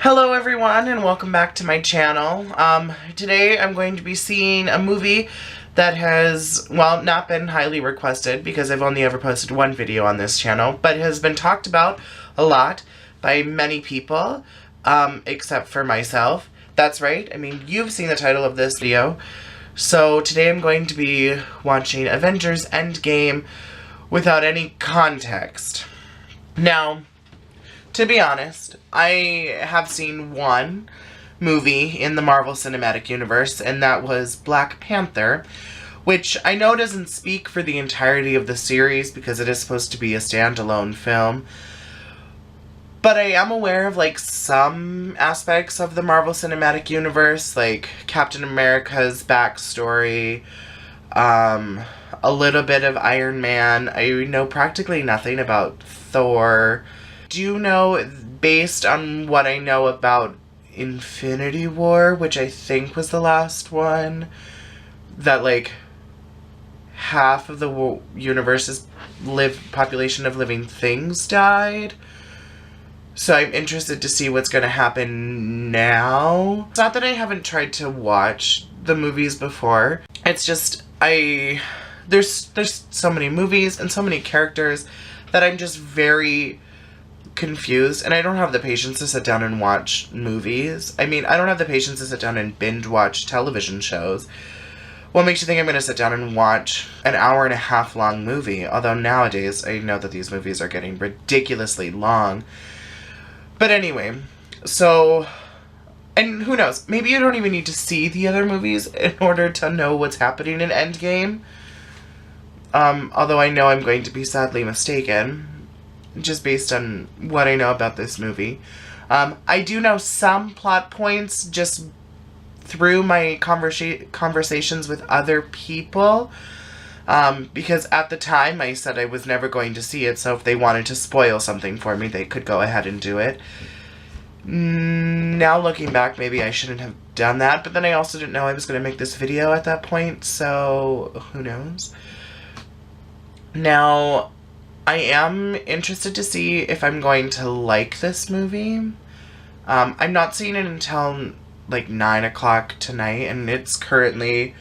Hello everyone and welcome back to my channel. Today I'm going to be seeing a movie that has, well, not been highly requested because I've only ever posted one video on this channel, but has been talked about a lot by many people, except for myself. That's right, I mean, you've seen the title of this video. So today I'm going to be watching Avengers Endgame without any context. Now, to be honest, I have seen one movie in the Marvel Cinematic Universe, and that was Black Panther, which I know doesn't speak for the entirety of the series because it is supposed to be a standalone film. But I am aware of, like, some aspects of the Marvel Cinematic Universe, like Captain America's backstory, a little bit of Iron Man. I know practically nothing about Thor. Do you know, based on what I know about Infinity War, which I think was the last one, that, like, half of the universe's population of living things died? So I'm interested to see what's going to happen now. It's not that I haven't tried to watch the movies before. It's just, there's so many movies and so many characters that I'm just very confused, and I don't have the patience to sit down and watch movies. I mean, I don't have the patience to sit down and binge watch television shows. What makes you think I'm going to sit down and watch an hour-and-a-half long movie? Although nowadays, I know that these movies are getting ridiculously long. But anyway, so, and who knows, maybe you don't even need to see the other movies in order to know what's happening in Endgame. Although I know I'm going to be sadly mistaken, just based on what I know about this movie. I do know some plot points just through my conversations with other people, because at the time I said I was never going to see it, so if they wanted to spoil something for me, they could go ahead and do it. Now looking back, maybe I shouldn't have done that, but then I also didn't know I was going to make this video at that point, so who knows. Now, I am interested to see if I'm going to like this movie. I'm not seeing it until like 9 o'clock tonight, and it's currently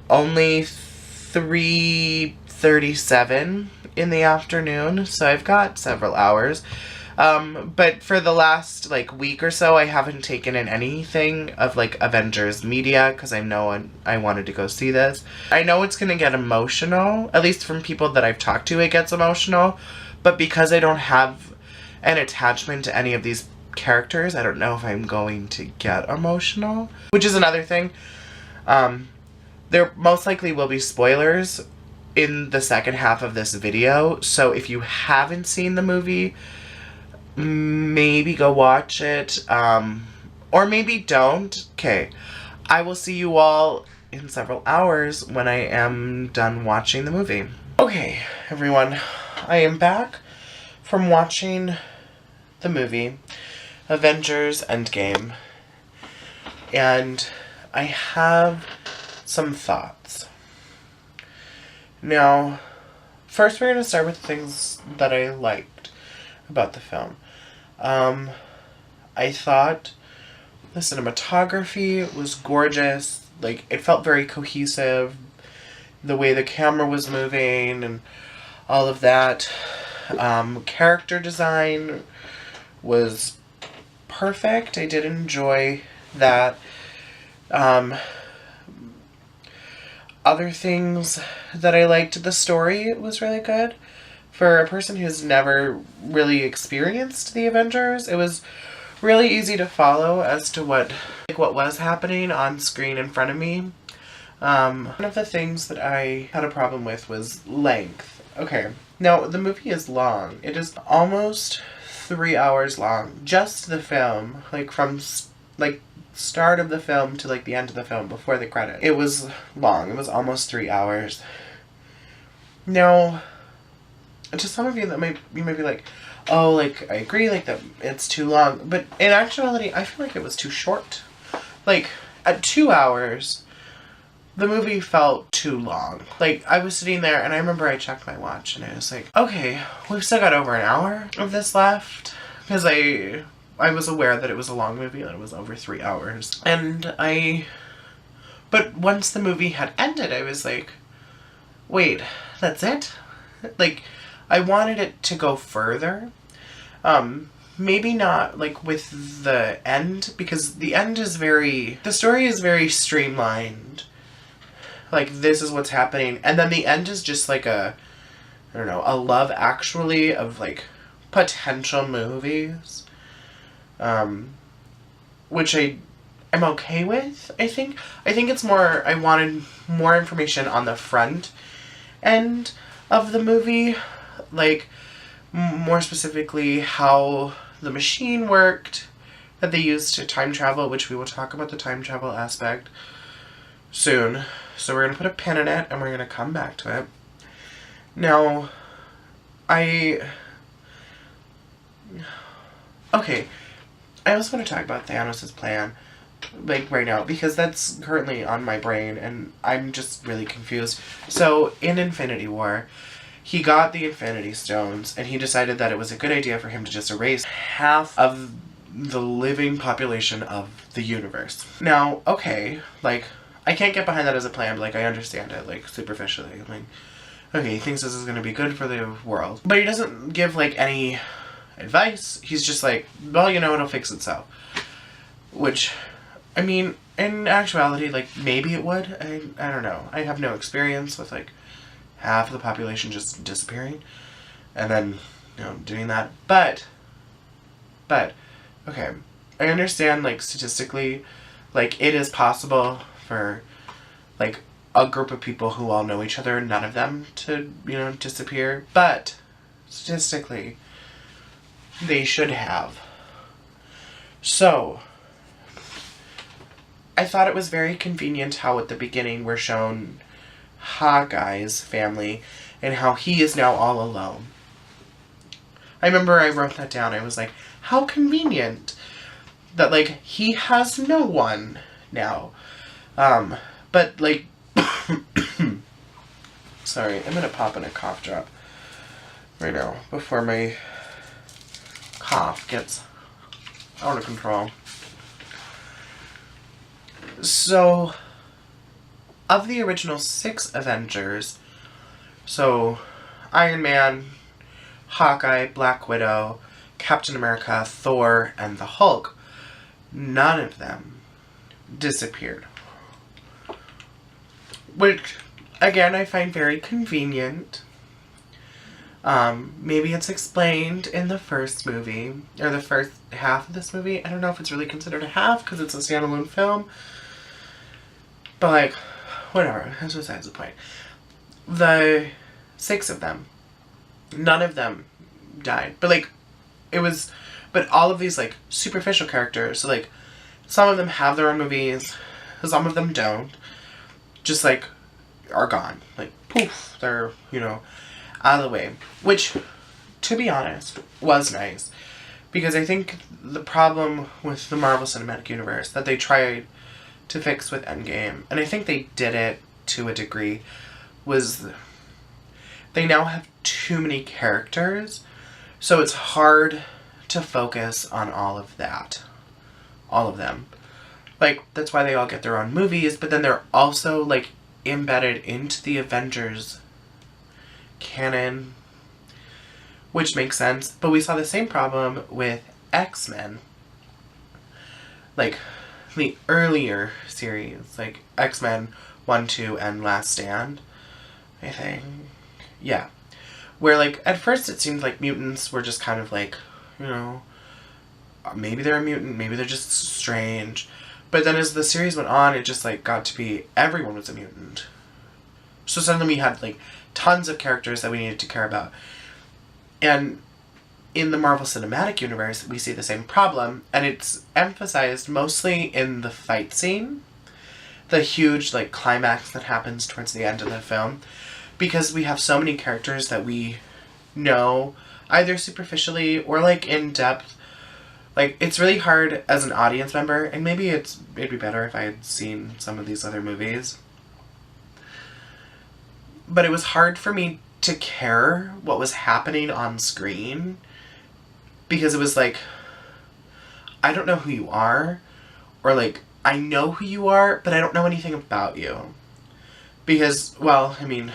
only 3:37 in the afternoon, so I've got several hours. But for the last, like, week or so, I haven't taken in anything of, like, Avengers media, because I know I wanted to go see this. I know it's gonna get emotional, at least from people that I've talked to, it gets emotional, but because I don't have an attachment to any of these characters, I don't know if I'm going to get emotional, which is another thing. There most likely will be spoilers in the second half of this video, so if you haven't seen the movie, maybe go watch it, or maybe don't. Okay, I will see you all in several hours when I am done watching the movie. Okay, everyone, I am back from watching the movie Avengers Endgame, and I have some thoughts. Now, first we're going to start with things that I liked about the film. I thought the cinematography was gorgeous. Like, it felt very cohesive. The way the camera was moving and all of that. Character design was perfect. I did enjoy that. Other things that I liked, the story was really good. For a person who's never really experienced the Avengers, it was really easy to follow as to what was happening on screen in front of me. One of the things that I had a problem with was length. Okay, now the movie is long. It is almost 3 hours long. Just the film, like from start of the film to like the end of the film before the credit. It was long. It was almost 3 hours. Now, to some of you that you might be like, oh, like, I agree, like, that it's too long. But in actuality, I feel like it was too short. Like, at 2 hours, the movie felt too long. Like, I was sitting there, and I remember I checked my watch, and I was like, okay, we've still got over an hour of this left. Because I I was aware that it was a long movie, that it was over 3 hours. But once the movie had ended, I was like, wait, that's it? Like, I wanted it to go further. Maybe not, like, with the end, because the end is the story is very streamlined. Like, this is what's happening. And then the end is just like I don't know, a Love Actually of, like, potential movies. Which I'm okay with, I think. I think it's more, I wanted more information on the front end of the movie. Like, more specifically, how the machine worked that they used to time travel, which we will talk about the time travel aspect soon. So we're going to put a pin in it, and we're going to come back to it. Now, okay, I also want to talk about Thanos' plan, like, right now, because that's currently on my brain, and I'm just really confused. So, in Infinity War, he got the Infinity Stones, and he decided that it was a good idea for him to just erase half of the living population of the universe. Now, okay, like, I can't get behind that as a plan, but, like, I understand it, like, superficially. Like, okay, he thinks this is going to be good for the world. But he doesn't give, like, any advice. He's just like, well, you know, it'll fix itself. Which, I mean, in actuality, like, maybe it would. I don't know. I have no experience with, like, half of the population just disappearing. And then, you know, doing that. But, okay. I understand, like, statistically, like, it is possible for, like, a group of people who all know each other, none of them to, you know, disappear. But, statistically, they should have. So, I thought it was very convenient how at the beginning we're shown Hawkeye's family and how he is now all alone. I remember I wrote that down. I was like, how convenient that, like, he has no one now. But, like, sorry, I'm gonna pop in a cough drop right now before my cough gets out of control. So, of the original 6 Avengers, so Iron Man, Hawkeye, Black Widow, Captain America, Thor, and the Hulk, none of them disappeared. Which, again, I find very convenient. Maybe it's explained in the first movie, or the first half of this movie. I don't know if it's really considered a half, because it's a standalone film. But, like, whatever, that's besides the point. The 6 of them, none of them died. But, like, but all of these, like, superficial characters, so, like, some of them have their own movies, some of them don't, just, like, are gone. Like, poof, they're, you know, out of the way. Which, to be honest, was nice. Because I think the problem with the Marvel Cinematic Universe that they tried to fix with Endgame, and I think they did it to a degree, was they now have too many characters, so it's hard to focus on all of that. All of them. Like, that's why they all get their own movies, but then they're also, like, embedded into the Avengers canon, which makes sense. But we saw the same problem with X-Men. Like, the earlier series, like X-Men 1, 2, and Last Stand, I think. Yeah. Where, like, at first it seemed like mutants were just kind of like, you know, maybe they're a mutant, maybe they're just strange. But then as the series went on, it just, like, got to be everyone was a mutant. So suddenly we had, like, tons of characters that we needed to care about. And in the Marvel Cinematic Universe, we see the same problem, and it's emphasized mostly in the fight scene. The huge, like, climax that happens towards the end of the film. Because we have so many characters that we know, either superficially or, like, in depth. Like, it's really hard as an audience member, and maybe it'd be better if I had seen some of these other movies. But it was hard for me to care what was happening on screen, because it was like, I don't know who you are, or like, I know who you are, but I don't know anything about you. Because, well, I mean,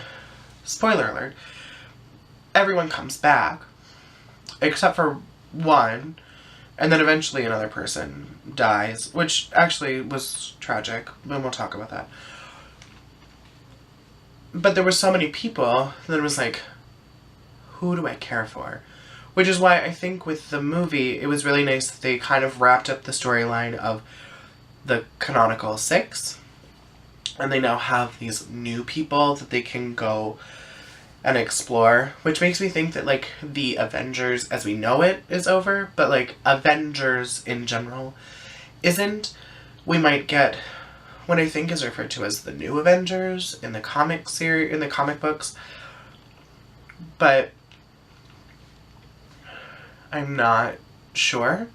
spoiler alert, everyone comes back, except for one, and then eventually another person dies, which actually was tragic, and we'll talk about that. But there were so many people that it was like, who do I care for? Which is why I think with the movie, it was really nice that they kind of wrapped up the storyline of the canonical six. And they now have these new people that they can go and explore. Which makes me think that, like, the Avengers as we know it is over. But, like, Avengers in general isn't. We might get what I think is referred to as the new Avengers in the comic series, in the comic books. But I'm not sure.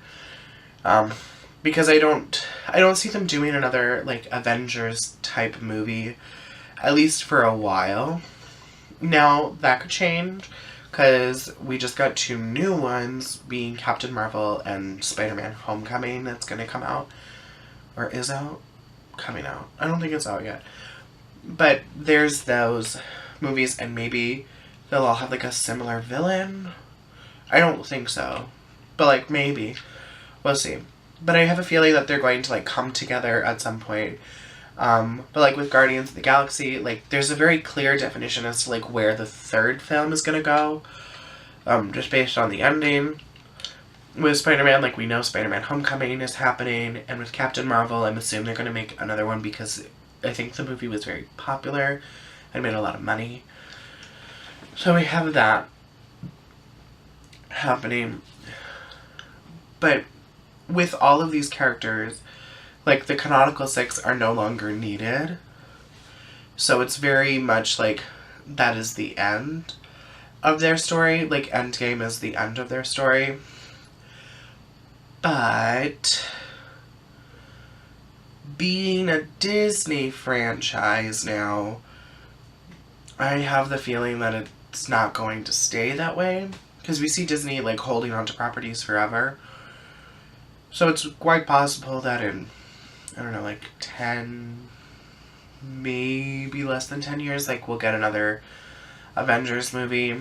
Because I don't see them doing another, like, Avengers type movie, at least for a while. Now, that could change, because we just got 2 new ones, being Captain Marvel and Spider-Man Homecoming, that's gonna come out. Or is out? Coming out. I don't think it's out yet. But there's those movies, and maybe they'll all have, like, a similar villain. I don't think so. But, like, maybe. We'll see. But I have a feeling that they're going to, like, come together at some point. But, like, with Guardians of the Galaxy, like, there's a very clear definition as to, like, where the 3rd film is gonna go. Just based on the ending. With Spider-Man, like, we know Spider-Man Homecoming is happening. And with Captain Marvel, I'm assuming they're gonna make another one because I think the movie was very popular and made a lot of money. So we have that happening. But with all of these characters, like, the canonical 6 are no longer needed. So it's very much like that is the end of their story. Like, Endgame is the end of their story. But being a Disney franchise now, I have the feeling that it's not going to stay that way. Because we see Disney, like, holding on to properties forever. So it's quite possible that in, I don't know, like 10, maybe less than 10 years, like, we'll get another Avengers movie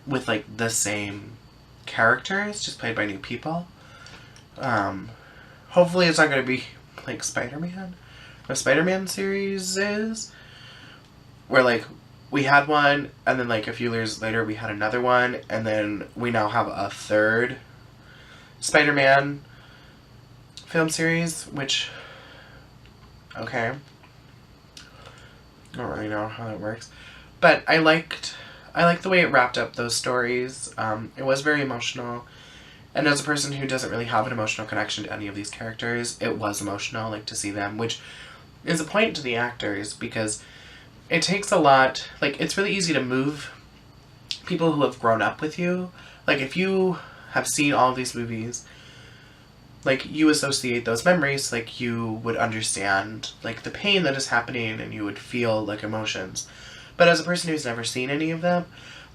with, like, the same characters, just played by new people. Hopefully it's not going to be like Spider-Man. The Spider-Man series is, where, like, we had one, and then, like, a few years later we had another one, and then we now have a 3rd Spider-Man film series, which, okay, I don't really know how that works, but I liked the way it wrapped up those stories. It was very emotional, and as a person who doesn't really have an emotional connection to any of these characters, it was emotional, like, to see them, which is a point to the actors, because it takes a lot, like, it's really easy to move people who have grown up with you. Like, if you have seen all of these movies, like, you associate those memories, like, you would understand, like, the pain that is happening, and you would feel, like, emotions. But as a person who's never seen any of them,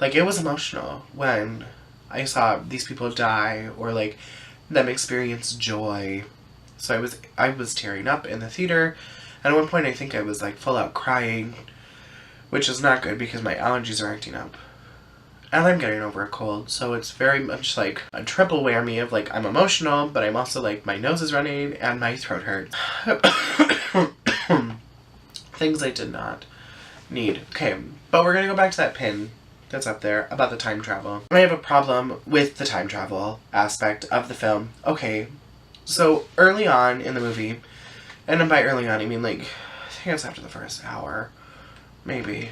like, it was emotional when I saw these people die, or, like, them experience joy. So I was tearing up in the theater, and at one point I think I was, like, full out crying, which is not good because my allergies are acting up. And I'm getting over a cold, so it's very much like a triple whammy of, like, I'm emotional, but I'm also, like, my nose is running and my throat hurts. Things I did not need. Okay, but we're gonna go back to that pin that's up there about the time travel. I have a problem with the time travel aspect of the film. Okay, so early on in the movie, and by early on I mean, like, I think it's after the first hour. Maybe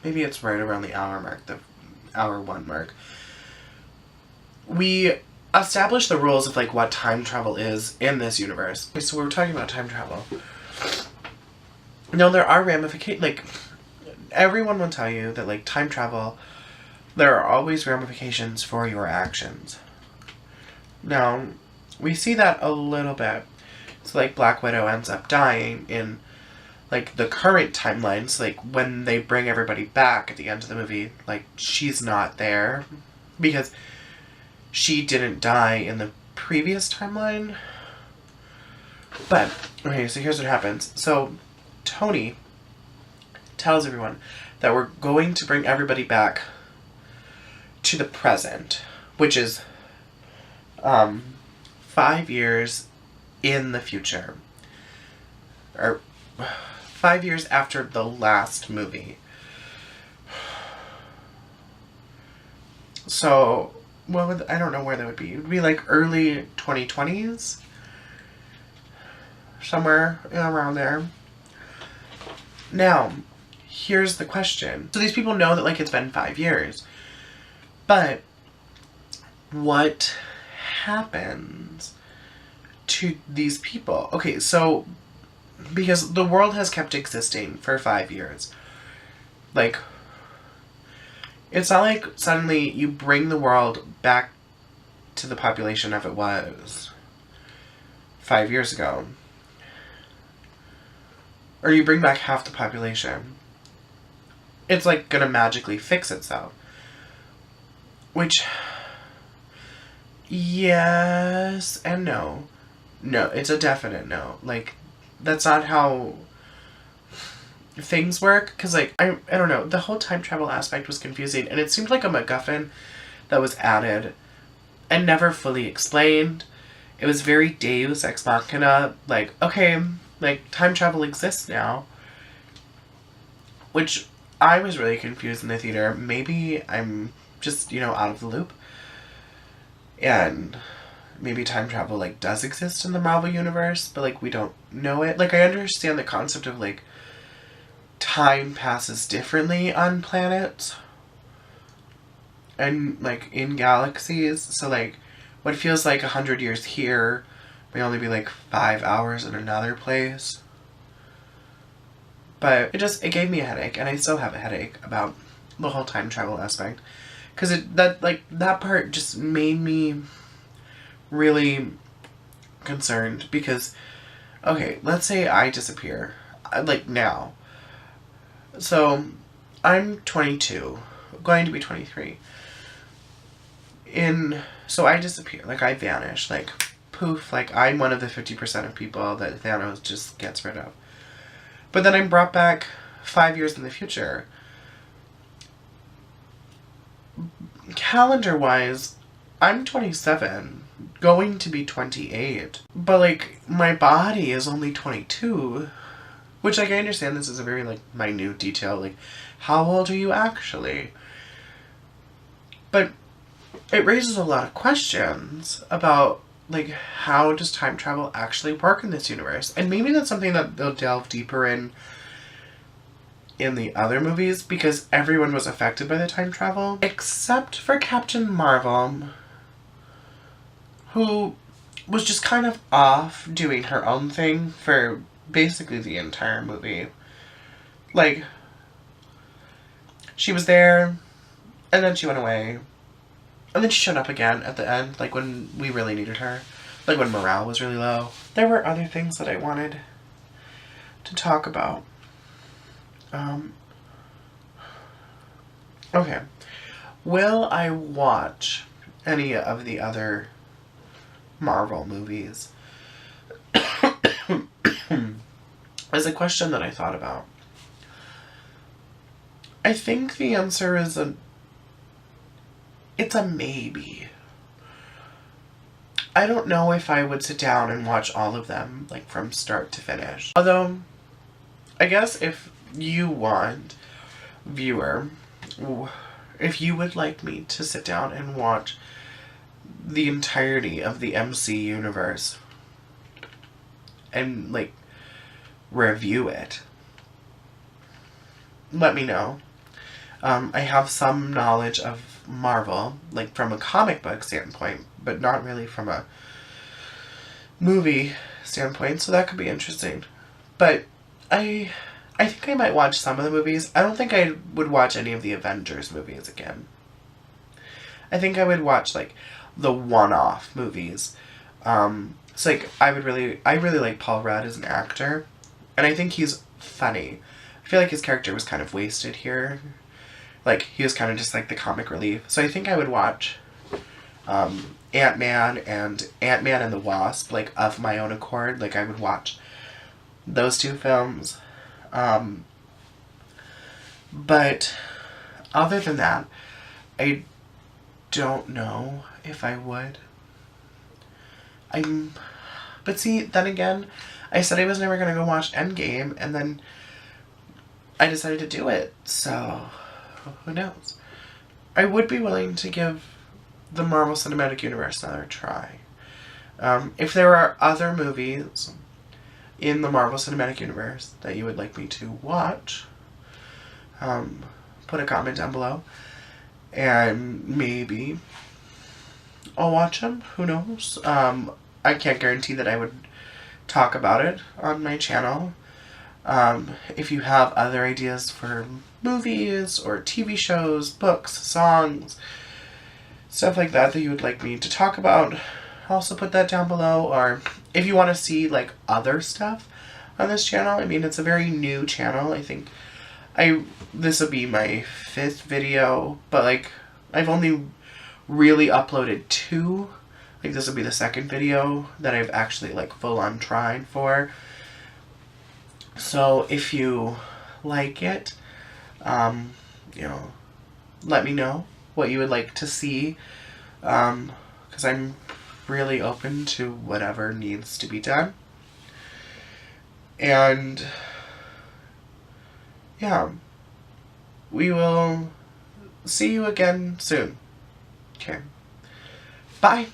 it's right around the hour mark, the hour 1 mark. We establish the rules of, like, what time travel is in this universe. Okay, so we're talking about time travel. Now, there are ramifications, like, everyone will tell you that, like, time travel, there are always ramifications for your actions. Now, we see that a little bit. So, like, Black Widow ends up dying in, like, the current timelines, like, when they bring everybody back at the end of the movie, like, she's not there, because she didn't die in the previous timeline. But, okay, so here's what happens. So, Tony tells everyone that we're going to bring everybody back to the present, which is 5 years in the future. Or 5 years after the last movie. So, I don't know where that would be. It would be like early 2020s. Somewhere around there. Now, here's the question. So these people know that, like, it's been 5 years. But what happens to these people? Okay, so because the world has kept existing for 5 years. Like, it's not like suddenly you bring the world back to the population of it was 5 years ago. Or you bring back half the population. It's like gonna magically fix itself. Which, yes and no. No, it's a definite no. Like, that's not how things work. Because, like, I don't know. The whole time travel aspect was confusing. And it seemed like a MacGuffin that was added and never fully explained. It was very Deus Ex Machina. Like, okay, like, time travel exists now. Which I was really confused in the theater. Maybe I'm just, you know, out of the loop. And maybe time travel, like, does exist in the Marvel Universe, but, like, we don't know it. Like, I understand the concept of, like, time passes differently on planets and, like, in galaxies. So, like, what feels like 100 years here may only be, like, 5 hours in another place. But it gave me a headache, and I still have a headache about the whole time travel aspect. Because that part just made me really concerned. Because, okay, let's say I disappear. Like, now. So, I'm 22. Going to be 23. So I disappear. Like, I vanish. Like, poof. Like, I'm one of the 50% of people that Thanos just gets rid of. But then I'm brought back 5 years in the future. Calendar-wise, I'm 27, going to be 28. But, like, my body is only 22. Which, like, I understand this is a very, like, minute detail. Like, how old are you actually? But it raises a lot of questions about, like, how does time travel actually work in this universe? And maybe that's something that they'll delve deeper in the other movies, because everyone was affected by the time travel. Except for Captain Marvel, who was just kind of off doing her own thing for basically the entire movie. Like, she was there, and then she went away. And then she showed up again at the end, like when we really needed her. Like when morale was really low. There were other things that I wanted to talk about. Okay. Will I watch any of the other Marvel movies? Is a question that I thought about. I think the answer is it's a maybe. I don't know if I would sit down and watch all of them, like, from start to finish. Although, I guess if you want, viewer, if you would like me to sit down and watch the entirety of the MC universe and, like, review it, let me know. I have some knowledge of Marvel, like, from a comic book standpoint, but not really from a movie standpoint, so that could be interesting. But I think I might watch some of the movies. I don't think I would watch any of the Avengers movies again. I think I would watch, like, the one-off movies. So, like, I really like Paul Rudd as an actor, and I think he's funny. I feel like his character was kind of wasted here. Like, he was kind of just, like, the comic relief. So I think I would watch Ant-Man and Ant-Man and the Wasp, like, of my own accord. Like, I would watch those two films. But other than that, I don't know if I would. But see, then again, I said I was never going to go watch Endgame, and then I decided to do it, so who knows. I would be willing to give the Marvel Cinematic Universe another try. If there are other movies in the Marvel Cinematic Universe that you would like me to watch, put a comment down below, and maybe I'll watch them. Who knows? I can't guarantee that I would talk about it on my channel. If you have other ideas for movies or TV shows, books, songs, stuff like that you would like me to talk about, also put that down below. Or if you want to see like other stuff on this channel, I mean, it's a very new channel. I think this will be my 5th video, but like I've only really uploaded 2. Like this will be the 2nd video that I've actually like full on tried for. So if you like it, you know, let me know what you would like to see, because I'm really open to whatever needs to be done. And yeah, we will see you again soon. Okay, bye.